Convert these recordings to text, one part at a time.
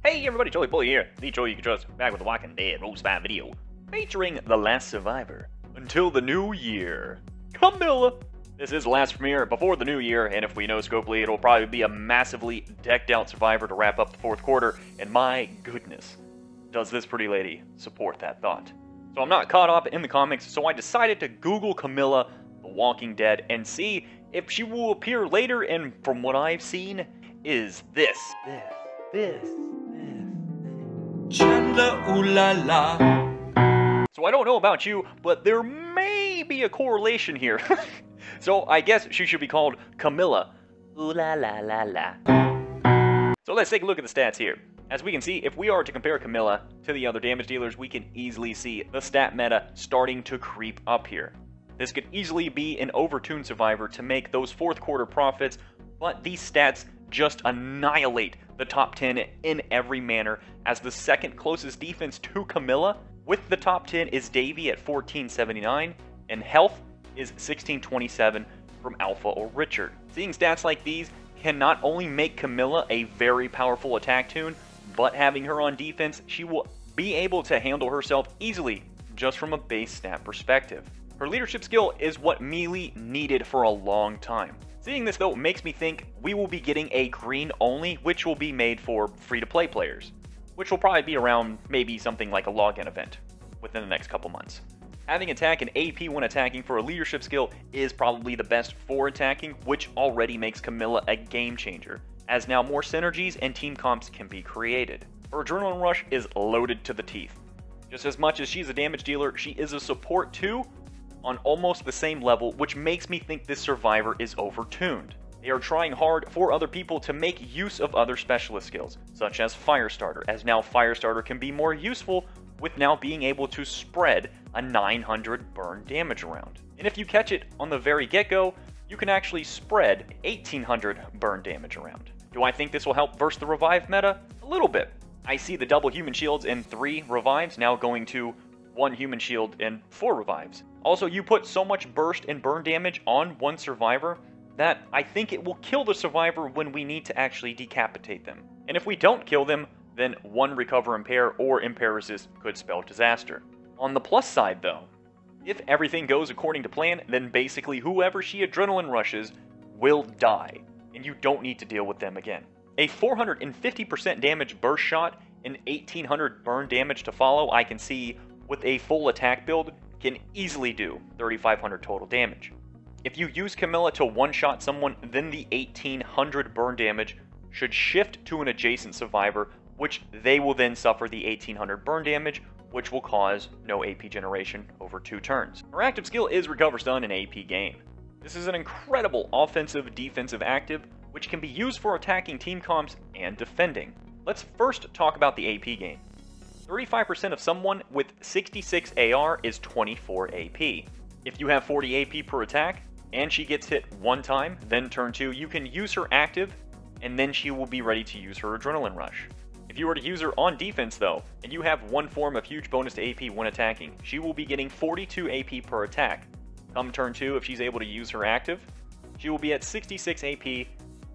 Hey everybody, Joey Bully here, the Joey you can trust, back with the Walking Dead Roll Spy video, featuring The Last Survivor, until the new year, Camila! This is the last premiere before the new year, and if we know Scopely, it'll probably be a massively decked out Survivor to wrap up the fourth quarter, and my goodness, does this pretty lady support that thought. So I'm not caught up in the comics, so I decided to Google Camila, The Walking Dead, and see if she will appear later, and from what I've seen, is this. Chandler, ooh la la. So I don't know about you, but there may be a correlation here. So I guess she should be called Camila. Ooh la la la la. So let's take a look at the stats here. As we can see, if we are to compare Camila to the other damage dealers, we can easily see the stat meta starting to creep up here. This could easily be an overtuned Survivor to make those fourth quarter profits, but these stats just annihilate the top 10 in every manner, as the second closest defense to Camila with the top 10 is Davey at 1479, and health is 1627 from Alpha or Richard. Seeing stats like these can not only make Camila a very powerful attack toon, but having her on defense, she will be able to handle herself easily just from a base stat perspective. Her leadership skill is what Melee needed for a long time. Seeing this though makes me think we will be getting a green only, which will be made for free-to-play players, which will probably be around maybe something like a login event within the next couple months. Having attack and AP when attacking for a leadership skill is probably the best for attacking, which already makes Camila a game changer, as now more synergies and team comps can be created. Her adrenaline rush is loaded to the teeth. Just as much as she's a damage dealer, she is a support too, on almost the same level, which makes me think this Survivor is overtuned. They are trying hard for other people to make use of other specialist skills, such as Firestarter, as now Firestarter can be more useful with now being able to spread a 900 burn damage around. And if you catch it on the very get-go, you can actually spread 1800 burn damage around. Do I think this will help versus the revive meta? A little bit. I see the double human shields and 3 revives now going to 1 human shield and 4 revives. Also, you put so much burst and burn damage on one Survivor that I think it will kill the Survivor when we need to actually decapitate them. And if we don't kill them, then 1 recover impair or impair resist could spell disaster. On the plus side though, if everything goes according to plan, then basically whoever she adrenaline rushes will die, and you don't need to deal with them again. A 450% damage burst shot and 1800 burn damage to follow, I can see with a full attack build can easily do 3500 total damage. If you use Camila to one-shot someone, then the 1800 burn damage should shift to an adjacent Survivor, which they will then suffer the 1800 burn damage, which will cause no AP generation over 2 turns. Her active skill is Recover Stun and AP Gain. This is an incredible offensive-defensive active, which can be used for attacking team comps and defending. Let's first talk about the AP Gain. 35% of someone with 66 AR is 24 AP. If you have 40 AP per attack, and she gets hit 1 time, then turn 2, you can use her active, and then she will be ready to use her Adrenaline Rush. If you were to use her on defense though, and you have 1 form of huge bonus to AP when attacking, she will be getting 42 AP per attack. Come turn 2, if she's able to use her active, she will be at 66 AP,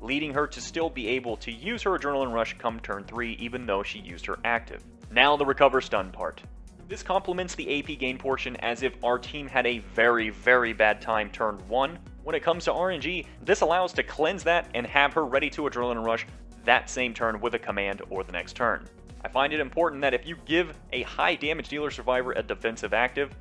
leading her to still be able to use her Adrenaline Rush come turn 3, even though she used her active. Now the Recover Stun part. This complements the AP gain portion, as if our team had a very bad time turn 1. When it comes to RNG, this allows to cleanse that and have her ready to Adrenaline Rush that same turn with a command or the next turn. I find it important that if you give a high damage dealer Survivor a defensive active,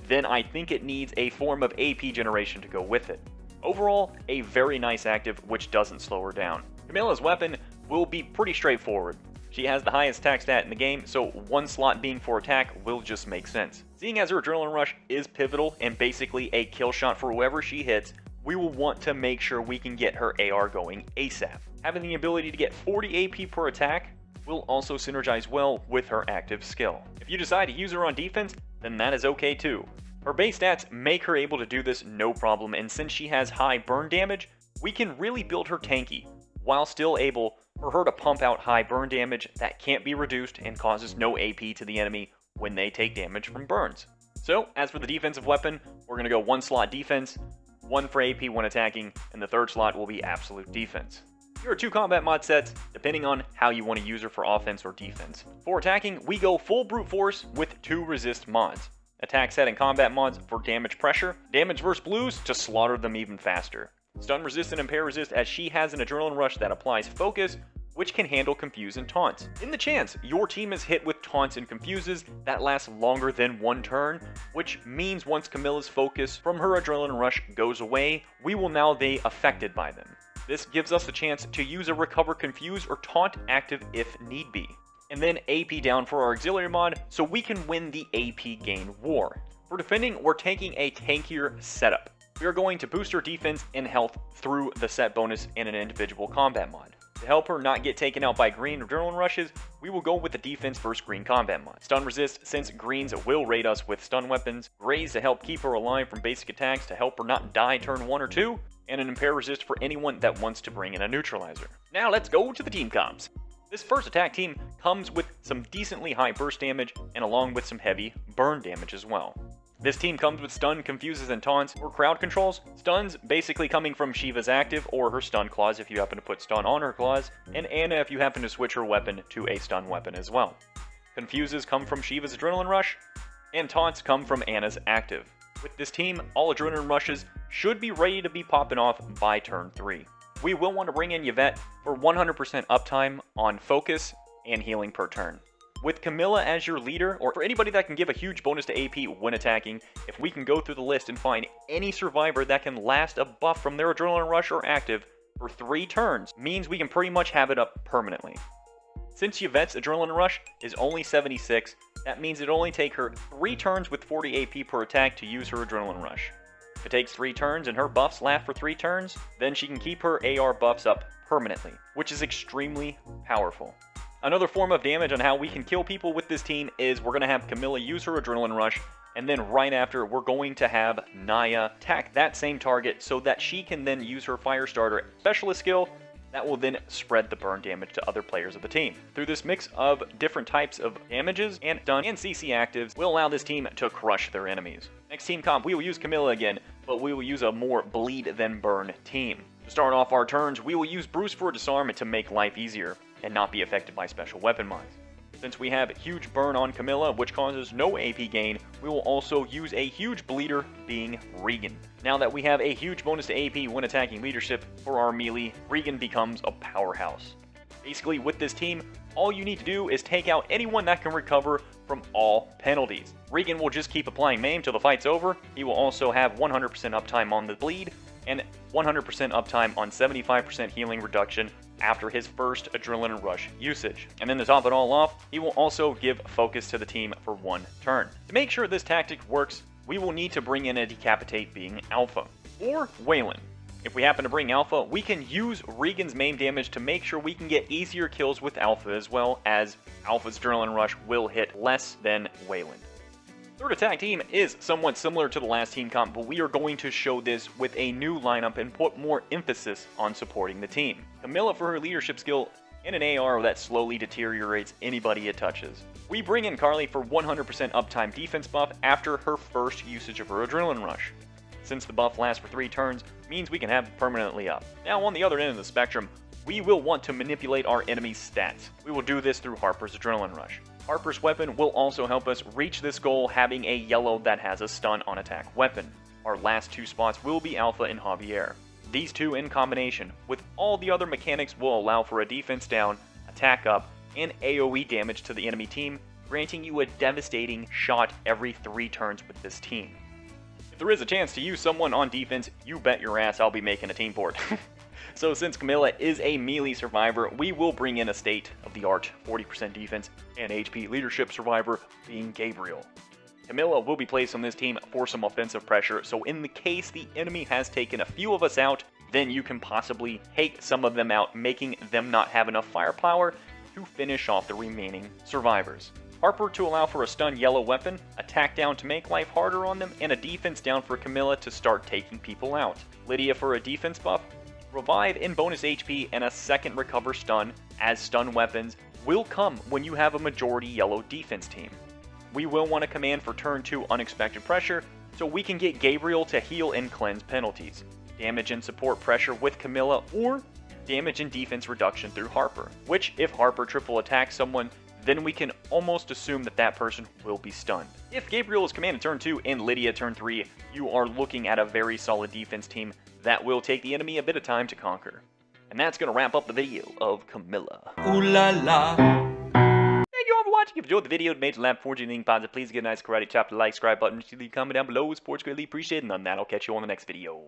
then I think it needs a form of AP generation to go with it. Overall, a very nice active which doesn't slow her down. Camila's weapon will be pretty straightforward. She has the highest attack stat in the game, so 1 slot being for attack will just make sense. Seeing as her Adrenaline Rush is pivotal and basically a kill shot for whoever she hits, we will want to make sure we can get her AR going ASAP. Having the ability to get 40 AP per attack will also synergize well with her active skill. If you decide to use her on defense, then that is okay too. Her base stats make her able to do this no problem, and since she has high burn damage, we can really build her tanky, while still able for her to pump out high burn damage that can't be reduced and causes no AP to the enemy when they take damage from burns. So, as for the defensive weapon, we're going to go 1 slot defense, 1 for AP when attacking, and the 3rd slot will be absolute defense. Here are 2 combat mod sets, depending on how you want to use her for offense or defense. For attacking, we go full brute force with 2 resist mods. Attack set and combat mods for damage pressure, damage versus blues to slaughter them even faster. Stun resist and impair resist, as she has an adrenaline rush that applies focus, which can handle confuse and taunts. In the chance your team is hit with taunts and confuses that last longer than 1 turn, which means once Camilla's focus from her adrenaline rush goes away, we will now be affected by them. This gives us the chance to use a recover confuse or taunt active if need be. And then AP down for our auxiliary mod, so we can win the AP gain war. For defending, we're taking a tankier setup. We are going to boost her defense and health through the set bonus in an individual combat mod. To help her not get taken out by green adrenaline rushes, we will go with the defense versus green combat mod. Stun resist, since greens will raid us with stun weapons. Graze to help keep her alive from basic attacks to help her not die turn 1 or 2. And an impair resist for anyone that wants to bring in a neutralizer. Now let's go to the team comps. This first attack team comes with some decently high burst damage and along with some heavy burn damage as well. This team comes with stun, confuses, and taunts or crowd controls. Stuns basically coming from Shiva's active or her stun claws if you happen to put stun on her claws, and Anna if you happen to switch her weapon to a stun weapon as well. Confuses come from Shiva's adrenaline rush, and taunts come from Anna's active. With this team, all adrenaline rushes should be ready to be popping off by turn 3. We will want to bring in Yvette for 100% uptime on focus and healing per turn. With Camila as your leader, or for anybody that can give a huge bonus to AP when attacking, if we can go through the list and find any survivor that can last a buff from their adrenaline rush or active for 3 turns, means we can pretty much have it up permanently. Since Yvette's adrenaline rush is only 76, that means it'll only take her 3 turns with 40 AP per attack to use her adrenaline rush. If it takes 3 turns and her buffs last for 3 turns, then she can keep her AR buffs up permanently, which is extremely powerful. Another form of damage on how we can kill people with this team is we're going to have Camilla use her adrenaline rush, and then right after we're going to have Naya attack that same target so that she can then use her Firestarter specialist skill that will then spread the burn damage to other players of the team. Through this mix of different types of damages and stun and CC actives will allow this team to crush their enemies. Next team comp, we will use Camilla again, but we will use a more bleed than burn team. To start off our turns, we will use Bruce for disarm to make life easier and not be affected by special weapon mods. Since we have huge burn on Camilla, which causes no AP gain, we will also use a huge bleeder, being Regan. Now that we have a huge bonus to AP when attacking leadership for our melee, Regan becomes a powerhouse. Basically, with this team, all you need to do is take out anyone that can recover from all penalties. Regan will just keep applying maim till the fight's over. He will also have 100% uptime on the bleed, and 100% uptime on 75% healing reduction after his first adrenaline rush usage. And then to top it all off, he will also give focus to the team for 1 turn. To make sure this tactic works, we will need to bring in a decapitate being Alpha, or Waylon. If we happen to bring Alpha, we can use Regan's maim damage to make sure we can get easier kills with Alpha, as well as Alpha's adrenaline rush will hit less than Waylon. Third attack team is somewhat similar to the last team comp, but we are going to show this with a new lineup and put more emphasis on supporting the team. Camilla for her leadership skill and an AR that slowly deteriorates anybody it touches. We bring in Carly for 100% uptime defense buff after her first usage of her adrenaline rush. Since the buff lasts for 3 turns, means we can have it permanently up. Now on the other end of the spectrum, we will want to manipulate our enemy's stats. We will do this through Harper's adrenaline rush. Harper's weapon will also help us reach this goal, having a yellow that has a stun on attack weapon. Our last 2 spots will be Alpha and Javier. These 2 in combination with all the other mechanics will allow for a defense down, attack up, and AoE damage to the enemy team, granting you a devastating shot every 3 turns with this team. If there is a chance to use someone on defense, you bet your ass I'll be making a team port. So since Camilla is a melee survivor, we will bring in a state-of-the-art 40% defense and HP leadership survivor being Gabriel. Camilla will be placed on this team for some offensive pressure, so in the case the enemy has taken a few of us out, then you can possibly take some of them out, making them not have enough firepower to finish off the remaining survivors. Harper to allow for a stun yellow weapon, attack down to make life harder on them, and a defense down for Camilla to start taking people out. Lydia for a defense buff, revive and bonus HP, and a second recover stun, as stun weapons will come when you have a majority yellow defense team. We will want a command for turn 2 unexpected pressure, so we can get Gabriel to heal and cleanse penalties. Damage and support pressure with Camilla, or damage and defense reduction through Harper, which if Harper triple attacks someone, then we can almost assume that that person will be stunned. If Gabriel is command in turn 2 and Lydia turn 3, you are looking at a very solid defense team that will take the enemy a bit of time to conquer. And that's going to wrap up the video of Camila. Ooh la la. Thank you all for watching. If you enjoyed the video and made you laugh, fortunately, anything positive, please give a nice karate chop to the like, subscribe button, leave a comment down below. Sports greatly appreciated, and on that, I'll catch you on the next video.